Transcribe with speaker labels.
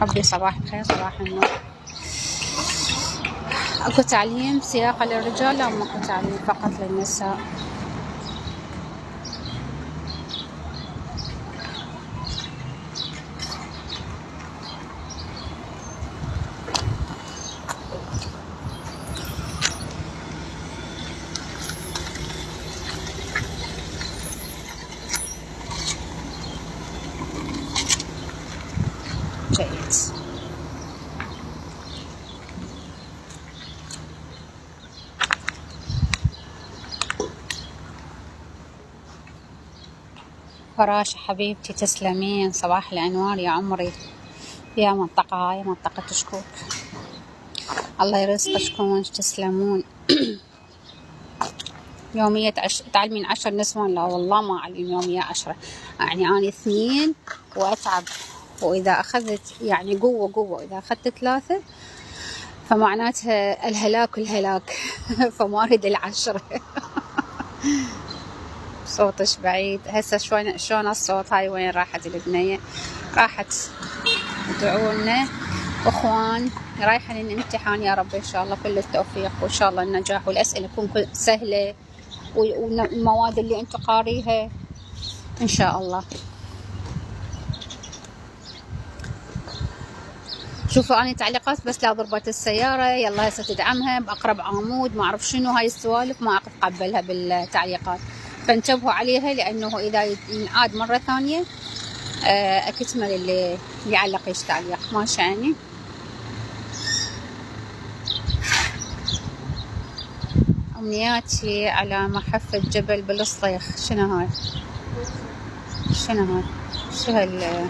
Speaker 1: حبي صباح الخير صباح النور. اكو تعليم سياقة للرجال؟ لا ماكو تعليم، فقط للنساء. جيد. فراشة حبيبتي تسلمين، صباح الأنوار يا عمري. يا منطقة هاي منطقة شكوك، الله يرزقكم تسلمون. يومية تعلمين 10 نسوان؟ لا والله ما أعلم يومية 10، يعني أنا 2 وأتعب، وإذا أخذت يعني قوة إذا أخذت 3 فمعناتها الهلاك فما أريد 10. صوتش بعيد هسه. شلون الصوت؟ هاي وين راحت البنية؟ راحت. ادعونا اخوان، رايحة للامتحان يا رب ان شاء الله كل التوفيق وان شاء الله النجاح، والاسئلة تكون سهلة، والمواد اللي انتم قاريها ان شاء الله. شوفوا اني تعليقات بس لا ضربت السيارة، يلا هسه تدعمها باقرب عمود، ما اعرف شنو هاي السوالف، ما اتقبلها بالتعليقات، فانتبهوا عليها، لانه اذا ينعاد مرة ثانية اكتمل اللي يعلق ايش تعليق. ماشي يعني. امنياتي على محفة جبل بالصيخ. شنو هاي؟ شو هال